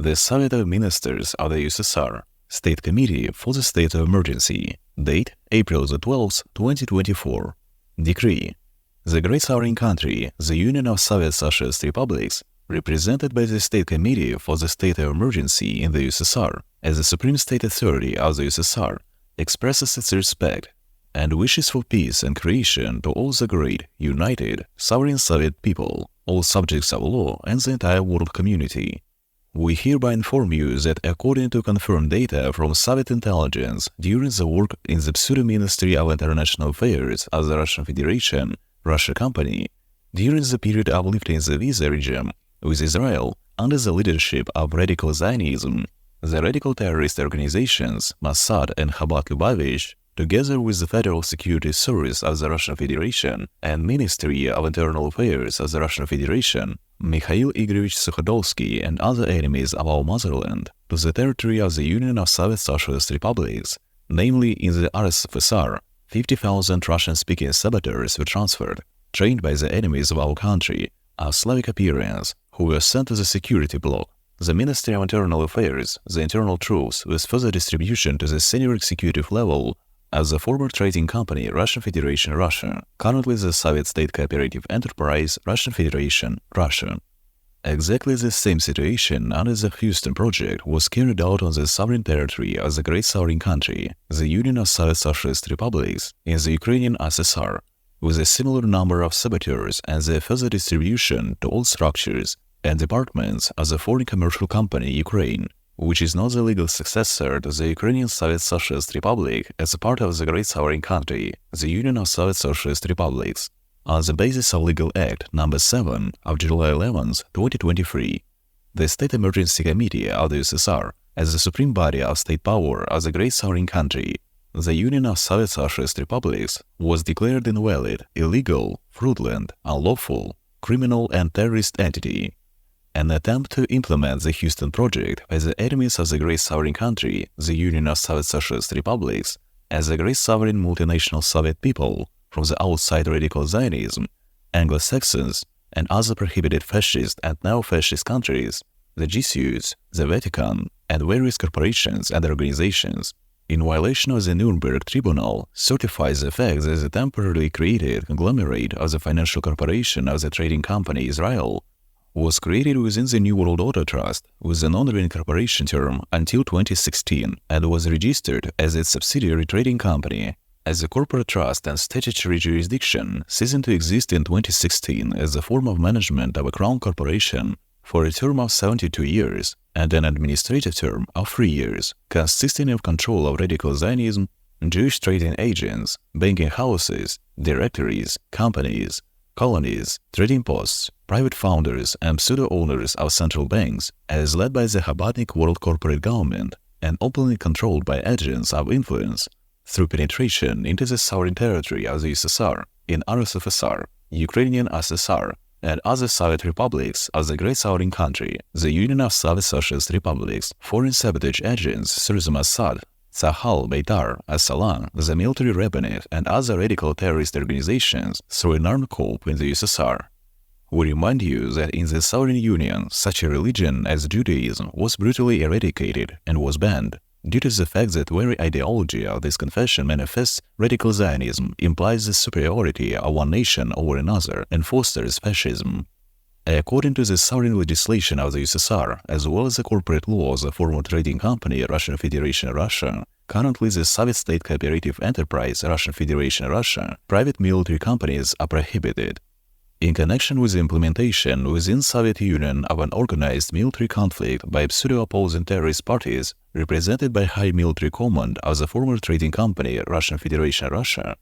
The Soviet of Ministers of the USSR, State Committee for the State of Emergency, date April the 12th, 2024. Decree. The Great Sovereign Country, the Union of Soviet Socialist Republics, represented by the State Committee for the State of Emergency in the USSR as the Supreme State Authority of the USSR, expresses its respect and wishes for peace and creation to all the great, united, sovereign Soviet people, all subjects of law, and the entire world community. We hereby inform you that according to confirmed data from Soviet intelligence during the work in the Pseudo-Ministry of International Affairs of the Russian Federation, Russia Company, during the period of lifting the visa regime with Israel under the leadership of radical Zionism, the radical terrorist organizations Mossad and Chabad Lubavitch, together with the Federal Security Service of the Russian Federation and Ministry of Internal Affairs of the Russian Federation, Mikhail Igorovich Sukhodolsky and other enemies of our motherland, to the territory of the Union of Soviet Socialist Republics, namely in the RSFSR, 50,000 Russian-speaking saboteurs were transferred, trained by the enemies of our country, of Slavic appearance, who were sent to the security bloc. The Ministry of Internal Affairs, the internal troops, with further distribution to the senior executive level of the former trading company Russian Federation Russia, currently the Soviet State Cooperative Enterprise Russian Federation Russia. Exactly the same situation under the Houston Project was carried out on the sovereign territory of the Great Sovereign Country, the Union of Soviet Socialist Republics, in the Ukrainian USSR, with a similar number of saboteurs and their further distribution to all structures and departments of the foreign commercial company Ukraine, which is not the legal successor to the Ukrainian Soviet Socialist Republic as a part of the Great Sovereign Country, the Union of Soviet Socialist Republics, on the basis of Legal Act No. 7 of July 11, 2023. The State Emergency Committee of the USSR, as the supreme body of state power of the Great Sovereign Country, the Union of Soviet Socialist Republics, was declared invalid, illegal, fraudulent, unlawful, criminal and terrorist entity. An attempt to implement the Houston Project by the enemies of the Great Sovereign Country, the Union of Soviet Socialist Republics, as the Great Sovereign Multinational Soviet People, from the outside radical Zionism, Anglo-Saxons, and other prohibited fascist and neo-fascist countries, the GCUs, the Vatican, and various corporations and organizations, in violation of the Nuremberg Tribunal, certifies the fact that the temporarily created conglomerate of the financial corporation of the trading company Israel was created within the New World Order Trust with a non-reincorporation term until 2016 and was registered as its subsidiary trading company as a corporate trust and statutory jurisdiction, ceasing to exist in 2016 as a form of management of a crown corporation for a term of 72 years and an administrative term of 3 years, consisting of control of radical Zionism, Jewish trading agents, banking houses, directories, companies, colonies, trading posts, private founders and pseudo-owners of central banks, as led by the Chabadnik world corporate government and openly controlled by agents of influence through penetration into the sovereign territory of the USSR, in RSFSR, Ukrainian USSR, and other Soviet republics of the Great Sovereign Country, the Union of Soviet Socialist Republics. Foreign sabotage agents through the Mossad, Tzahal, Beitar, As-Salam, the military rabbinate, and other radical terrorist organizations through an armed corps in the USSR. We remind you that in the Sovereign Union, such a religion as Judaism was brutally eradicated and was banned, due to the fact that very ideology of this confession manifests radical Zionism, implies the superiority of one nation over another, and fosters fascism. According to the sovereign legislation of the USSR, as well as the corporate laws of the former trading company Russian Federation Russia, currently the Soviet State Cooperative Enterprise Russian Federation Russia, private military companies are prohibited. In connection with the implementation within Soviet Union of an organized military conflict by pseudo-opposing terrorist parties represented by High Military Command of the former trading company Russian Federation Russia,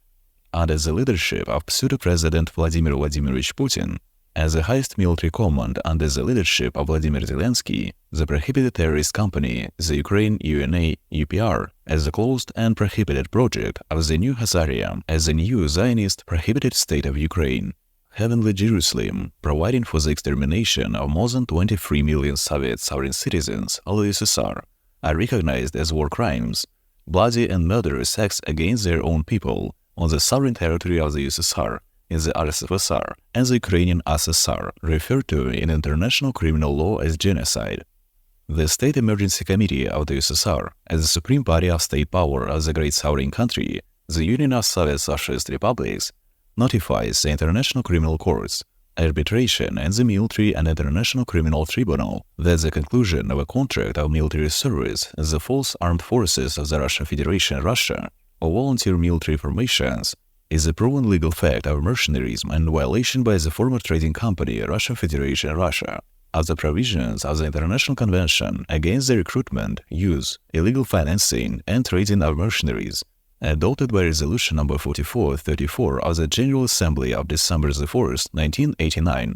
under the leadership of pseudo-president Vladimir Vladimirovich Putin, and the highest military command under the leadership of Vladimir Zelensky, the prohibited terrorist company, the Ukraine UNA UPR, as a closed and prohibited project of the new Hazaria as a new Zionist prohibited state of Ukraine. Heavenly Jerusalem, providing for the extermination of more than 23 million Soviet sovereign citizens of the USSR, are recognized as war crimes, bloody and murderous acts against their own people on the sovereign territory of the USSR, in the RSFSR, and the Ukrainian USSR, referred to in international criminal law as genocide. The State Emergency Committee of the USSR, as the supreme body of state power of the great sovereign country, the Union of Soviet Socialist Republics, notifies the International Criminal Courts, arbitration, and the Military and International Criminal Tribunal that the conclusion of a contract of military service in the false armed forces of the Russian Federation Russia or volunteer military formations is a proven legal fact of mercenarism and violation by the former trading company Russian Federation Russia of the provisions of the International Convention against the recruitment, use, illegal financing, and trading of mercenaries, adopted by Resolution No. 4434 of the General Assembly of December 4, 1989.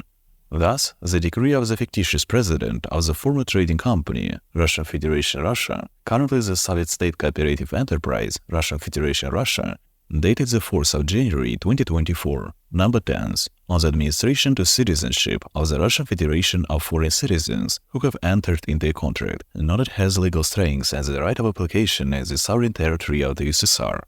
Thus, the decree of the fictitious president of the former trading company, Russian Federation Russia, currently the Soviet State Cooperative Enterprise, Russian Federation Russia, dated the 4th of January 2024, number 10, on the administration to citizenship of the Russian Federation of foreign citizens who have entered into a contract, not it has legal strength and the right of application in the sovereign territory of the USSR.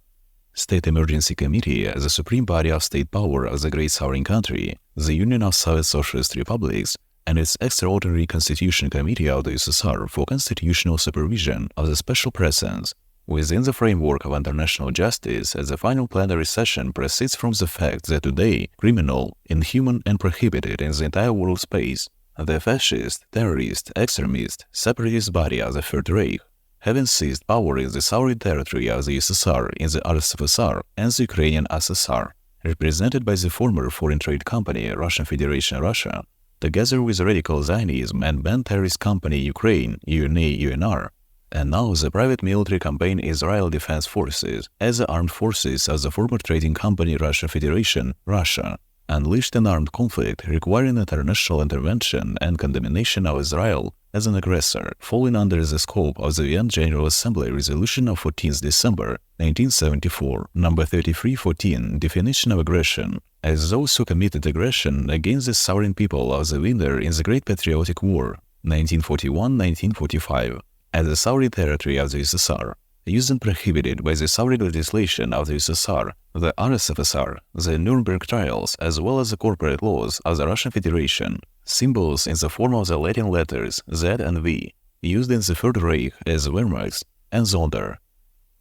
State Emergency Committee, as the supreme body of state power of the great sovereign country, the Union of Soviet Socialist Republics, and its Extraordinary Constitution Committee of the USSR for constitutional supervision of the special presence within the framework of international justice, as the final plenary session proceeds from the fact that today, criminal, inhuman, and prohibited in the entire world space, the fascist, terrorist, extremist, separatist body of the Third Reich, having seized power in the sovereign territory of the USSR in the RSFSR and the Ukrainian SSR, represented by the former foreign trade company Russian Federation Russia, together with radical Zionism and banned terrorist company Ukraine, UNR, and now the private military campaign Israel Defense Forces, as the armed forces of the former trading company Russian Federation Russia, unleashed an armed conflict requiring international intervention and condemnation of Israel as an aggressor, falling under the scope of the UN General Assembly Resolution of 14 December 1974, number 3314, definition of aggression, as those who committed aggression against the sovereign people of the winner in the Great Patriotic War, 1941-1945, as the sovereign territory of the USSR, used and prohibited by the sovereign legislation of the USSR, the RSFSR, the Nuremberg trials, as well as the corporate laws of the Russian Federation, symbols in the form of the Latin letters Z and V, used in the Third Reich as Wehrmacht and Sonder,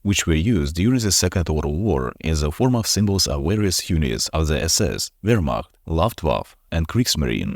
which were used during the Second World War in the form of symbols of various units of the SS, Wehrmacht, Luftwaffe, and Kriegsmarine.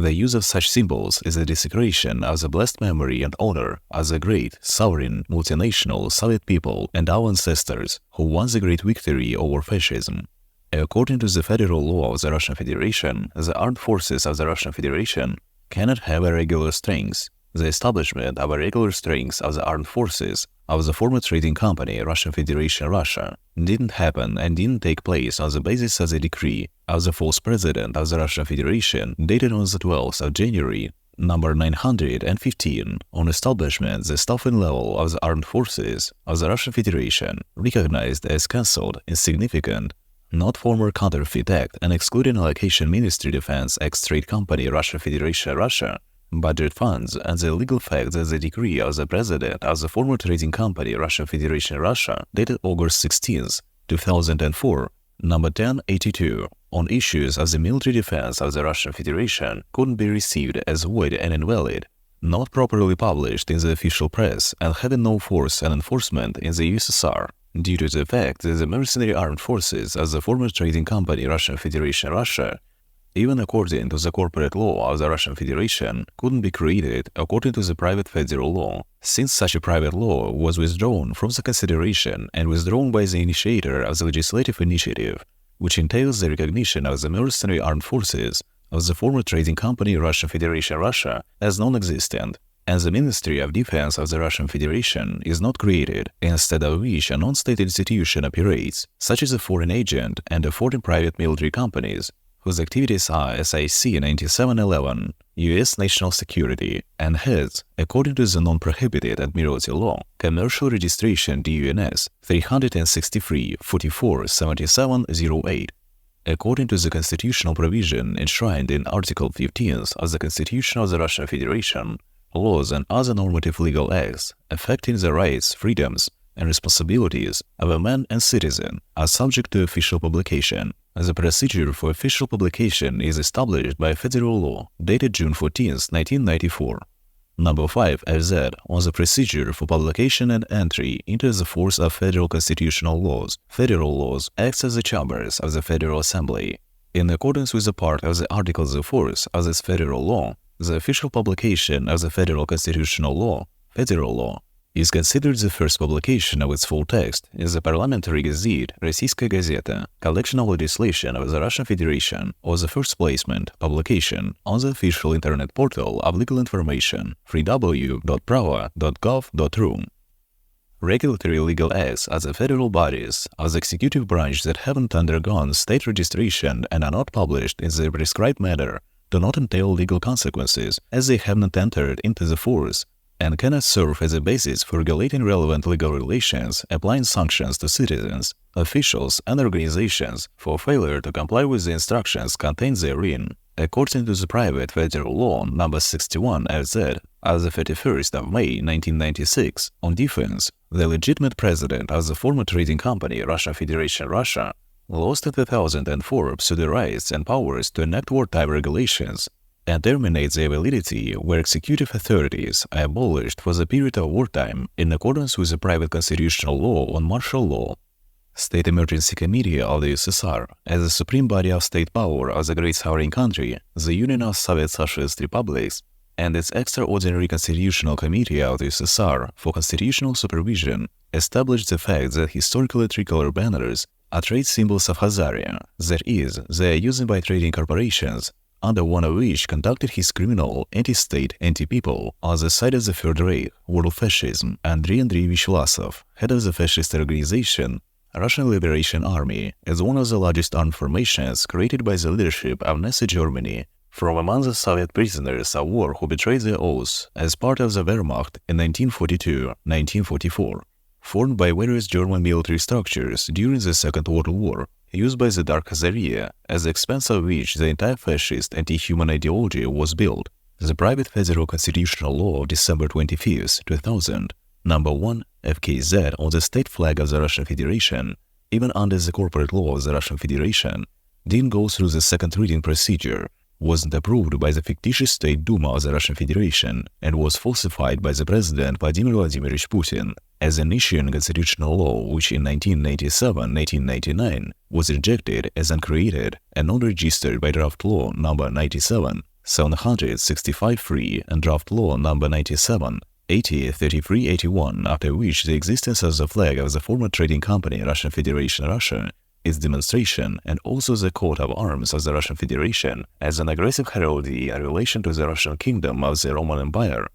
The use of such symbols is a desecration of the blessed memory and honor of the great, sovereign, multinational Soviet people and our ancestors who won the great victory over fascism. According to the federal law of the Russian Federation, the armed forces of the Russian Federation cannot have a regular strength. The establishment of a regular strength of the armed forces of the former trading company Russian Federation Russia didn't happen and didn't take place on the basis of the decree of the false president of the Russian Federation dated on the 12th of January, number 915, on establishment the staffing level of the armed forces of the Russian Federation, recognized as cancelled, insignificant, not former counterfeit act and excluding allocation Ministry Defense ex-trade company Russian Federation Russia, budget funds, and the legal fact that the decree of the president of the former trading company Russian Federation Russia dated August 16, 2004, number 1082, on issues of the military defense of the Russian Federation couldn't be received as void and invalid, not properly published in the official press and having no force and enforcement in the USSR, due to the fact that the mercenary armed forces of the former trading company Russian Federation Russia, even according to the corporate law of the Russian Federation, couldn't be created according to the private federal law, since such a private law was withdrawn from the consideration and withdrawn by the initiator of the legislative initiative, which entails the recognition of the mercenary armed forces of the former trading company Russian Federation Russia as non-existent, and the Ministry of Defense of the Russian Federation is not created, instead of which a non-state institution operates, such as a foreign agent and a foreign private military companies, whose activities are SIC 9711, U.S. National Security, and has, according to the non-prohibited Admiralty Law, commercial registration DUNS 363-44-7708. According to the constitutional provision enshrined in Article 15 of the Constitution of the Russian Federation, laws and other normative legal acts affecting the rights, freedoms, and responsibilities of a man and citizen are subject to official publication. The procedure for official publication is established by federal law dated June 14, 1994. Number 5 FZ on the procedure for publication and entry into the force of federal constitutional laws. Federal laws act as the chambers of the Federal Assembly. In accordance with the part of the Articles of Force of this federal law, the official publication of the federal constitutional law, federal law, is considered the first publication of its full text in the Parliamentary Gazette, Российская газета, collection of legislation of the Russian Federation, or the first placement, publication, on the official internet portal of legal information, www.prava.gov.ru. Regulatory legal acts are the federal bodies of the executive branch that haven't undergone state registration and are not published in the prescribed manner, do not entail legal consequences as they have not entered into the force, and cannot serve as a basis for regulating relevant legal relations, applying sanctions to citizens, officials, and organizations for failure to comply with the instructions contained therein. According to the private federal law number 61 FZ of the 31st of May 1996 on defense, the legitimate president of the former trading company Russian Federation Russia lost in 2004 pseudo rights and powers to enact wartime regulations and terminate their validity where executive authorities are abolished for the period of wartime in accordance with the private constitutional law on martial law. State Emergency Committee of the USSR, as the supreme body of state power of the great sovereign country, the Union of Soviet Socialist Republics, and its extraordinary Constitutional Committee of the USSR for constitutional supervision, established the fact that historically tricolor banners are trade symbols of Khazaria, that is, they are used by trading corporations, under one of which conducted his criminal, anti-state, anti-people on the side of the Third Reich, world fascism, Andrei Andreevich Vlasov, head of the fascist organization, Russian Liberation Army, as one of the largest armed formations created by the leadership of Nazi Germany, from among the Soviet prisoners of war who betrayed their oaths as part of the Wehrmacht in 1942-1944, formed by various German military structures during the Second World War, used by the Dark Khazaria, at the expense of which the entire fascist anti-human ideology was built. The private federal constitutional law of December 25, 2000, number 1 FKZ on the state flag of the Russian Federation, even under the corporate law of the Russian Federation, didn't go through the second reading procedure, wasn't approved by the fictitious State Duma of the Russian Federation, and was falsified by the President Vladimir Vladimirovich Putin as an initiating constitutional law which in 1997-1999 was rejected as uncreated and non-registered by draft law number 97-765-3 and draft law number 97-80-3381, after which the existence of the flag of the former trading company Russian Federation Russia, its demonstration, and also the coat of arms of the Russian Federation as an aggressive heraldry in relation to the Russian kingdom of the Roman Empire,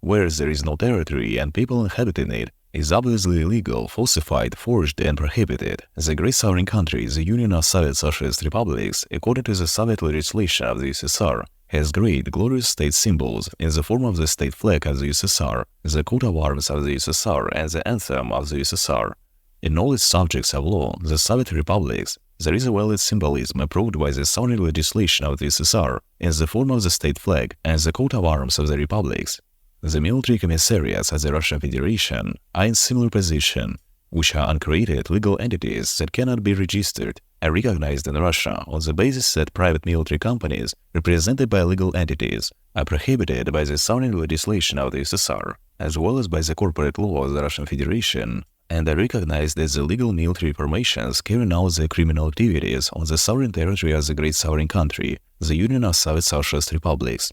where there is no territory and people inhabiting it, is obviously illegal, falsified, forged, and prohibited. The great sovereign country, the Union of Soviet Socialist Republics, according to the Soviet legislation of the USSR, has great, glorious state symbols in the form of the state flag of the USSR, the coat of arms of the USSR, and the anthem of the USSR. In all its subjects of law, the Soviet republics, there is a valid symbolism approved by the sovereign legislation of the USSR in the form of the state flag and the coat of arms of the republics. The military commissariats of the Russian Federation are in similar position, which are uncreated legal entities that cannot be registered and recognized in Russia on the basis that private military companies represented by legal entities are prohibited by the sovereign legislation of the USSR, as well as by the corporate law of the Russian Federation, and are recognized as the legal military formations carrying out their criminal activities on the sovereign territory of the great sovereign country, the Union of Soviet Socialist Republics.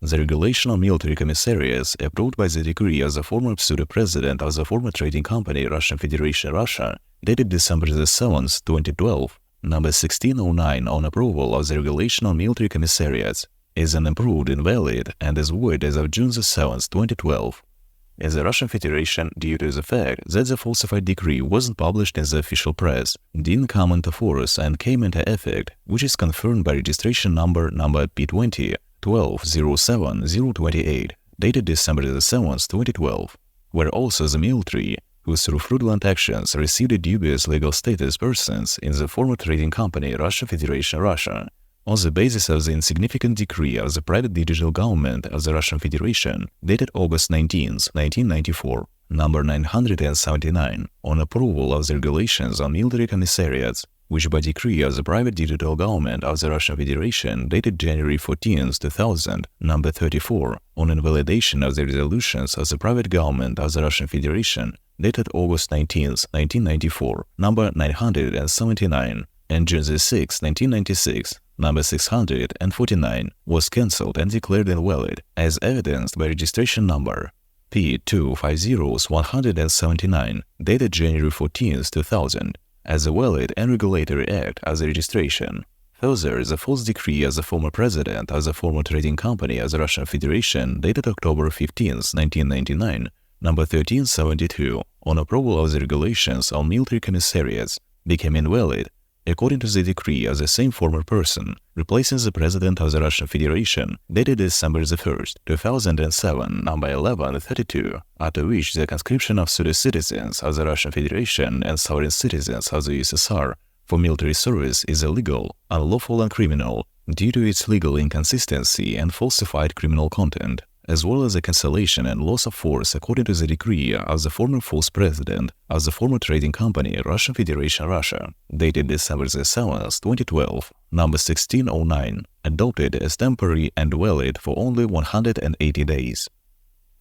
The regulation on military commissariats, approved by the decree of the former pseudo-president of the former trading company Russian Federation Russia, dated December 7, 2012, number 1609 on approval of the regulation on military commissariats, is unimproved, invalid, and is void as of June 7, 2012. In the Russian Federation, due to the fact that the falsified decree wasn't published in the official press, didn't come into force and came into effect, which is confirmed by registration number P20 12-07-028, dated December 7, 2012, where also the military, who through fraudulent actions received a dubious legal status persons in the former trading company Russian Federation Russia, on the basis of the insignificant decree of the private digital government of the Russian Federation, dated August 19, 1994, number 979, on approval of the regulations on military commissariats, which by decree of the private digital government of the Russian Federation dated January 14, 2000, number 34, on invalidation of the resolutions of the private government of the Russian Federation dated August 19, 1994, number 979, and June 6, 1996, number 649, was cancelled and declared invalid, as evidenced by registration number P250-179, dated January 14, 2000, as a valid and regulatory act of the registration. Further, the false decree of the former president of the former trading company of the Russian Federation dated October 15, 1999, number 1372, on approval of the regulations on military commissariats, became invalid, according to the decree of the same former person, replacing the President of the Russian Federation, dated December 1, 2007, number 1132, after which the conscription of pseudo-citizens of the Russian Federation and sovereign citizens of the USSR for military service is illegal, unlawful and criminal, due to its legal inconsistency and falsified criminal content, as well as the cancellation and loss of force according to the decree of the former false president of the former trading company Russian Federation Russia, dated December 7, 2012, number 1609, adopted as temporary and valid for only 180 days.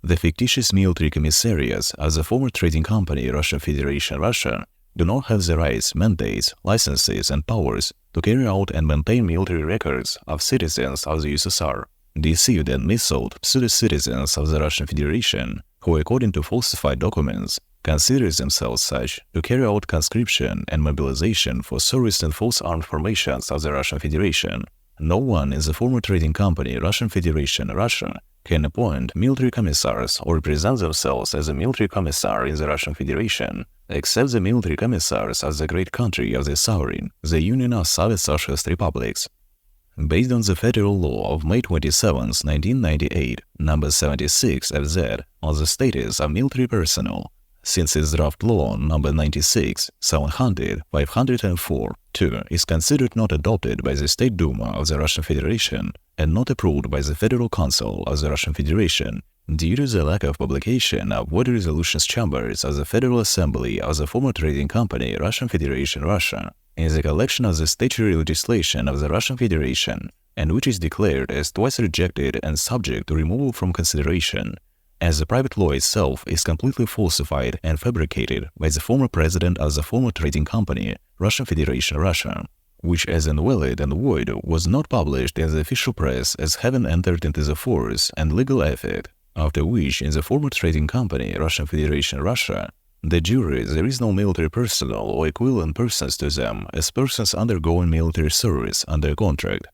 The fictitious military commissariats of the former trading company Russian Federation Russia do not have the rights, mandates, licenses, and powers to carry out and maintain military records of citizens of the USSR, deceived and missold pseudo-citizens of the Russian Federation, who, according to falsified documents, consider themselves such to carry out conscription and mobilization for service in false armed formations of the Russian Federation. No one in the former trading company Russian Federation Russia can appoint military commissars or represent themselves as a military commissar in the Russian Federation, except the military commissars of the great country of the sovereign, the Union of Soviet Socialist Republics. Based on the federal law of May 27, 1998, number 76 FZ, on the status of military personnel, since its draft law number 96, 700, 504, 2 is considered not adopted by the State Duma of the Russian Federation and not approved by the Federal Council of the Russian Federation, due to the lack of publication of voting resolutions chambers of the Federal Assembly of the former trading company Russian Federation Russia, in the collection of the statutory legislation of the Russian Federation, and which is declared as twice rejected and subject to removal from consideration, as the private law itself is completely falsified and fabricated by the former president of the former trading company Russian Federation Russia, which as invalid and void was not published in the official press as having entered into the force and legal effect, after which in the former trading company Russian Federation Russia, de jure there is no military personnel or equivalent persons to them as persons undergoing military service under contract.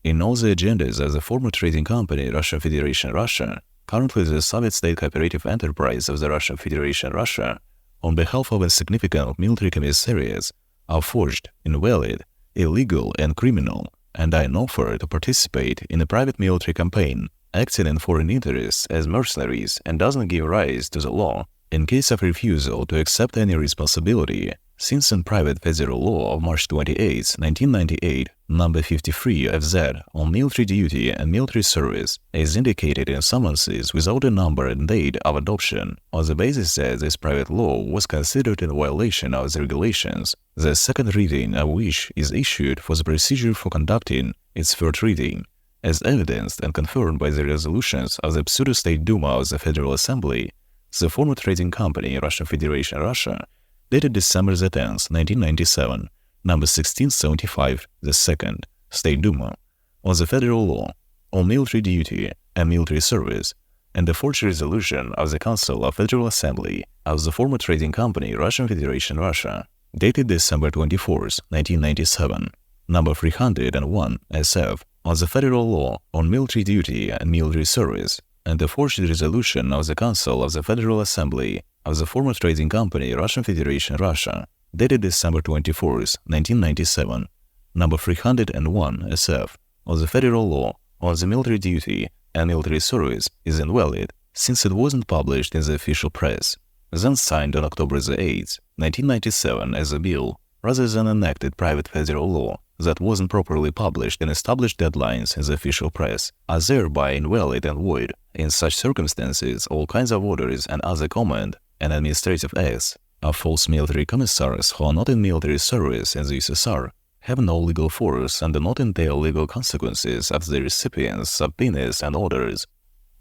In all the agendas of the former trading company Russian Federation Russia, currently the Soviet state cooperative enterprise of the Russian Federation Russia, on behalf of insignificant military commissariats, are forged, invalid, illegal, and criminal, and are in offer to participate in a private military campaign, acting in foreign interests as mercenaries and doesn't give rise to the law in case of refusal to accept any responsibility, since in private federal law of March 28, 1998, number 53 FZ on military duty and military service is indicated in summonses without a number and date of adoption, on the basis that this private law was considered in violation of the regulations, the second reading of which is issued for the procedure for conducting its third reading, as evidenced and confirmed by the resolutions of the pseudo-state Duma of the Federal Assembly, the former trading company Russian Federation Russia, dated December 10, 1997, number 1675, the second, State Duma, on the federal law, on military duty and military service, and the forged resolution of the Council of Federal Assembly of the former trading company Russian Federation Russia, dated December 24, 1997, number 301 SF, on the federal law on military duty and military service, and the forged resolution of the Council of the Federal Assembly of the former trading company Russian Federation Russia, dated December 24, 1997, number 301 SF, on the federal law on the military duty and military service is invalid since it wasn't published in the official press, then signed on October 8, 1997 as a bill, rather than enacted private federal law that wasn't properly published in established deadlines in the official press, are thereby invalid and void. In such circumstances, all kinds of orders and other command and administrative acts of false military commissars who are not in military service in the USSR, have no legal force and do not entail legal consequences of the recipients, subpoenas, and orders.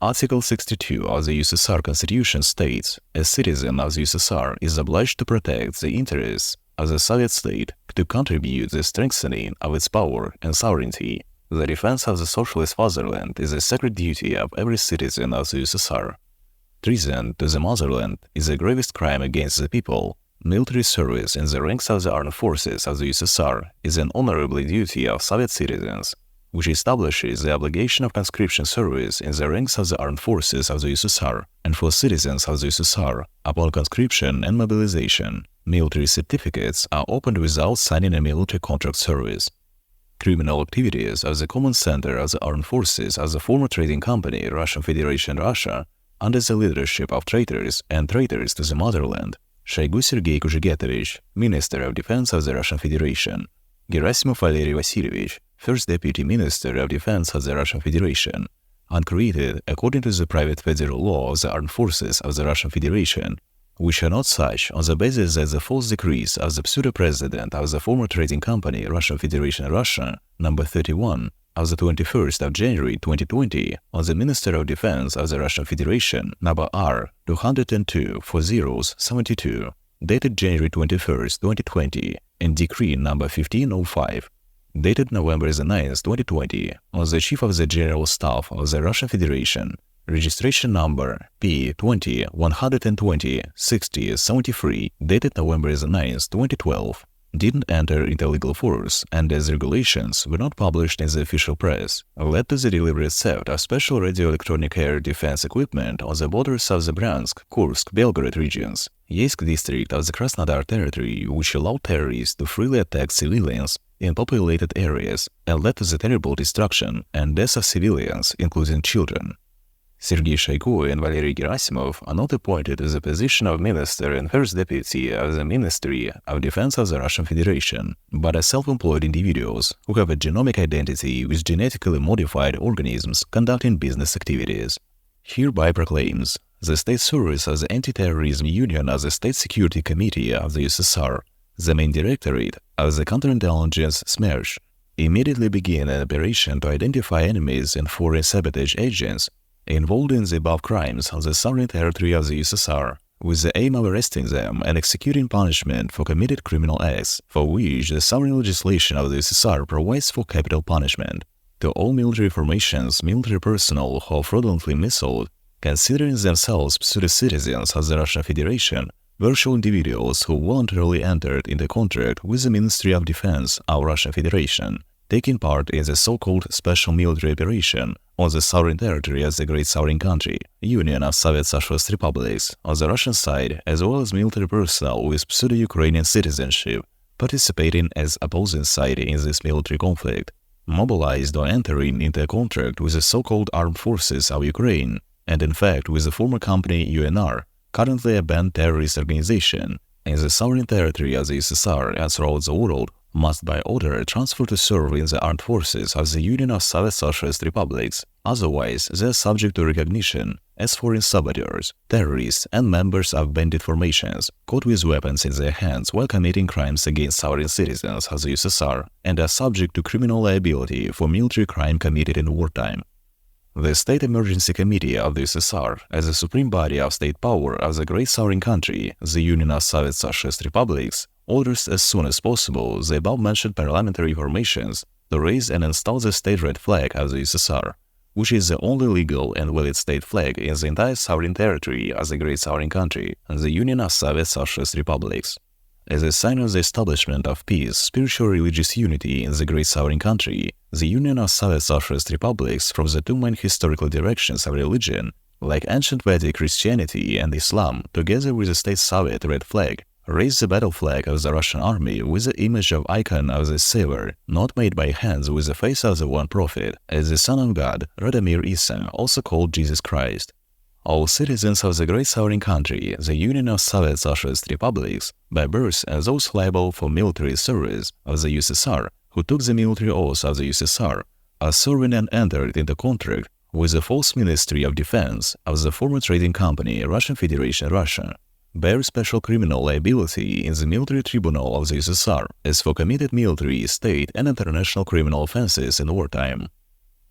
Article 62 of the USSR Constitution states, a citizen of the USSR is obliged to protect the interests of the Soviet state, to contribute to the strengthening of its power and sovereignty. The defense of the socialist fatherland is a sacred duty of every citizen of the USSR. Treason to the motherland is the gravest crime against the people. Military service in the ranks of the armed forces of the USSR is an honorable duty of Soviet citizens, which establishes the obligation of conscription service in the ranks of the armed forces of the USSR and for citizens of the USSR upon conscription and mobilization. Military certificates are opened without signing a military contract service. Criminal activities of the command center of the armed forces of the former trading company Russian Federation Russia, under the leadership of traitors and traitors to the motherland, Shoigu Sergei Kuzhegetovich, Minister of Defense of the Russian Federation, Gerasimov Valery Vasilyevich, First Deputy Minister of Defense of the Russian Federation, uncreated according to the private federal law of the armed forces of the Russian Federation, which are not such on the basis that the false decrees of the pseudo-president of the former trading company Russian Federation Russia, number 31, of the 21st of January 2020, on the Minister of Defense of the Russian Federation, number R 202/4072, dated January 21st, 2020, and Decree number 1505, dated November 9th, 2020, on the Chief of the General Staff of the Russian Federation, registration number P20-120-60-73, dated November 9th, 2012, didn't enter into legal force, and as regulations were not published in the official press, led to the deliberate theft of special radio-electronic air defense equipment on the borders of the Bryansk, Kursk, Belgorod regions, Yeysk district of the Krasnodar territory, which allowed terrorists to freely attack civilians in populated areas and led to the terrible destruction and death of civilians, including children. Sergei Shoigu and Valery Gerasimov are not appointed to the position of Minister and First Deputy of the Ministry of Defense of the Russian Federation, but are self-employed individuals who have a genomic identity with genetically modified organisms conducting business activities. Hereby proclaims the State Service of the Anti-Terrorism Union of the State Security Committee of the USSR, the main directorate of the counterintelligence SMERSH, immediately begin an operation to identify enemies and foreign sabotage agents involved in the above crimes on the sovereign territory of the USSR, with the aim of arresting them and executing punishment for committed criminal acts, for which the sovereign legislation of the USSR provides for capital punishment. To all military formations, military personnel who are fraudulently missold, considering themselves pseudo-citizens of the Russian Federation, virtual individuals who voluntarily entered into contract with the Ministry of Defense of Russian Federation, taking part in the so-called special military operation on the sovereign territory of the Great Sovereign Country, Union of Soviet Socialist Republics, on the Russian side, as well as military personnel with pseudo-Ukrainian citizenship, participating as opposing side in this military conflict, mobilized or entering into a contract with the so-called armed forces of Ukraine, and in fact with the former company UNR, currently a banned terrorist organization, in the sovereign territory of the USSR and throughout the world, must by order transfer to serve in the armed forces of the Union of Soviet Socialist Republics, otherwise they are subject to recognition as foreign saboteurs, terrorists, and members of bandit formations caught with weapons in their hands while committing crimes against sovereign citizens of the USSR, and are subject to criminal liability for military crime committed in wartime. The State Emergency Committee of the USSR, as the supreme body of state power of the Great Sovereign Country, the Union of Soviet Socialist Republics, orders as soon as possible the above-mentioned parliamentary formations to raise and install the state red flag of the USSR, which is the only legal and valid state flag in the entire sovereign territory of the Great Sovereign Country, the Union of Soviet Socialist Republics. As a sign of the establishment of peace, spiritual religious unity in the Great Sovereign Country, the Union of Soviet Socialist Republics from the two main historical directions of religion, like ancient Vedic Christianity and Islam, together with the state Soviet red flag, raised the battle flag of the Russian army with the image of icon of the Savior, not made by hands, with the face of the one prophet, as the Son of God, Radomir Isa, also called Jesus Christ. All citizens of the Great Sovereign Country, the Union of Soviet Socialist Republics, by birth and those liable for military service of the USSR, who took the military oath of the USSR, are serving and entered into contract with the false Ministry of Defense of the former trading company Russian Federation Russia, bear special criminal liability in the military tribunal of the USSR as for committed military, state, and international criminal offenses in wartime.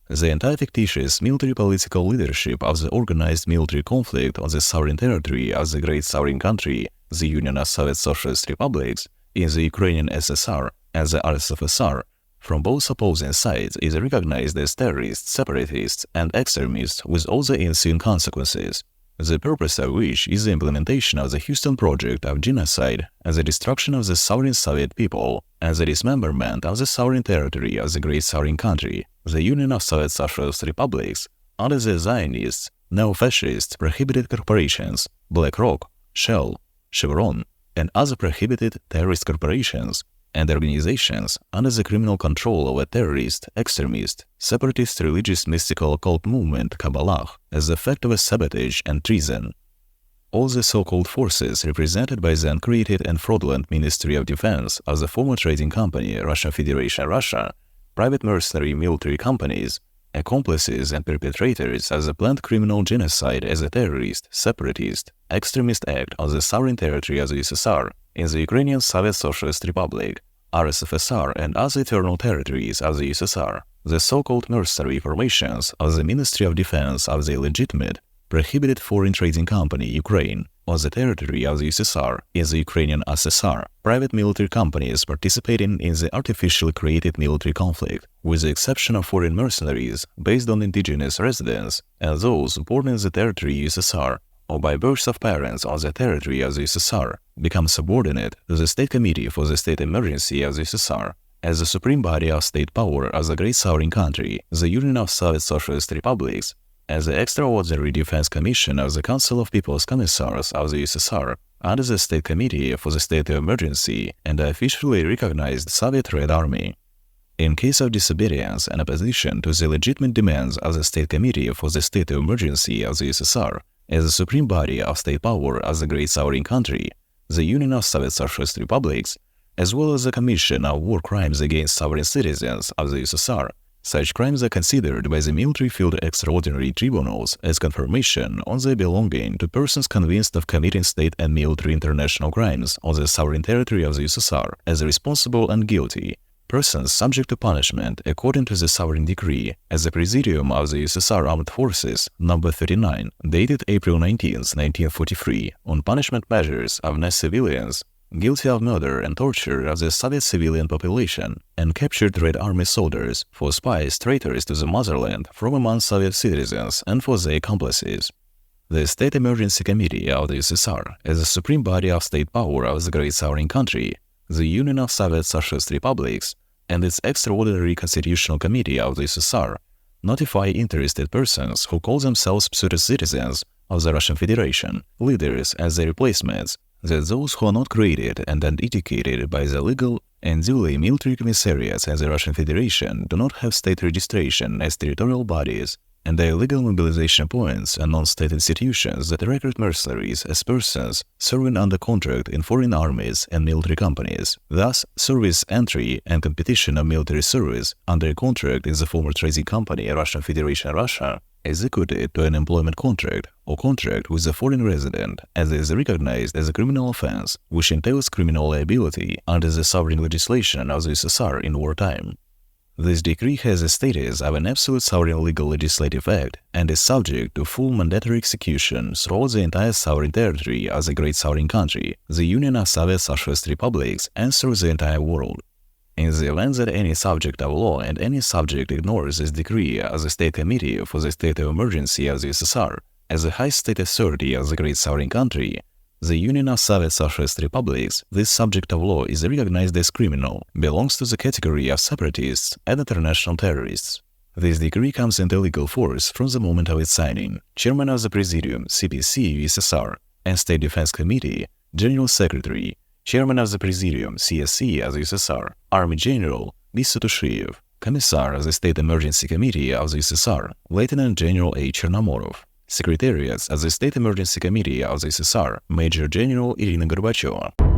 The entire fictitious military political leadership of the organized military conflict on the sovereign territory of the great sovereign country, the Union of Soviet Socialist Republics, in the Ukrainian SSR and the RSFSR, from both opposing sides is recognized as terrorists, separatists, and extremists with all the ensuing consequences, the purpose of which is the implementation of the Houston Project of genocide and the destruction of the sovereign Soviet people and the dismemberment of the sovereign territory of the great sovereign country, the Union of Soviet Socialist Republics, under the Zionists, neo-fascist, prohibited corporations, BlackRock, Shell, Chevron, and other prohibited terrorist corporations and organizations under the criminal control of a terrorist, extremist, separatist religious mystical occult movement Kabbalah as the fact of a sabotage and treason. All the so-called forces represented by the uncreated and fraudulent Ministry of Defense of the former trading company Russian Federation Russia, private mercenary military companies, accomplices and perpetrators of the planned criminal genocide as a terrorist, separatist, extremist act on the sovereign territory of the USSR, in the Ukrainian Soviet Socialist Republic, RSFSR, and other eternal territories of the USSR, the so-called mercenary formations of the Ministry of Defense of the illegitimate, prohibited foreign trading company Ukraine, on the territory of the USSR, in the Ukrainian SSR, private military companies participating in the artificially created military conflict, with the exception of foreign mercenaries based on indigenous residents and those born in the territory USSR, or by birth of parents on the territory of the USSR, become subordinate to the State Committee for the State Emergency of the USSR, as the supreme body of state power of the great sovereign country, the Union of Soviet Socialist Republics, as the Extraordinary Defense Commission of the Council of People's Commissars of the USSR, under the State Committee for the State of Emergency and the officially recognized Soviet Red Army. In case of disobedience and opposition to the legitimate demands of the State Committee for the State of Emergency of the USSR, as the supreme body of state power of the great sovereign country, the Union of Soviet Socialist Republics, as well as the Commission of War Crimes against Sovereign Citizens of the USSR, such crimes are considered by the military field extraordinary tribunals as confirmation on their belonging to persons convinced of committing state and military international crimes on the sovereign territory of the USSR as responsible and guilty, persons subject to punishment according to the sovereign decree as the Presidium of the USSR Armed Forces No. 39, dated April 19, 1943, on punishment measures of non-civilians guilty of murder and torture of the Soviet civilian population and captured Red Army soldiers for spies traitors to the motherland from among Soviet citizens and for their accomplices. The State Emergency Committee of the USSR, as the supreme body of state power of the great sovereign country, the Union of Soviet Socialist Republics, and its Extraordinary Constitutional Committee of the USSR, notify interested persons who call themselves pseudo-citizens of the Russian Federation, leaders as their replacements, that those who are not created and authenticated by the legal and duly military commissariats in the Russian Federation do not have state registration as territorial bodies, and their legal mobilization points and non-state institutions that record mercenaries as persons serving under contract in foreign armies and military companies. Thus, service entry and competition of military service under a contract in the former trading company Russian Federation Russia executed to an employment contract or contract with a foreign resident as is recognized as a criminal offense which entails criminal liability under the sovereign legislation of the USSR in wartime. This decree has the status of an absolute sovereign legal legislative act and is subject to full mandatory execution throughout the entire sovereign territory of the great sovereign country, the Union of Soviet Socialist Republics, and through the entire world. In the event that any subject of law and any subject ignores this decree of the State Committee for the State of Emergency of the USSR as the highest state authority of the great sovereign country, the Union of Soviet Socialist Republics, this subject of law is recognized as criminal, belongs to the category of separatists and international terrorists. This decree comes into legal force from the moment of its signing. Chairman of the Presidium, CPC, USSR, and State Defense Committee, General Secretary, Chairman of the Presidium, CSC of the USSR, Army General Bissutushev, Commissar of the State Emergency Committee of the USSR, Lieutenant General A. Chernomorov, Secretariat of the State Emergency Committee of the USSR, Major General Irina Gorbacheva.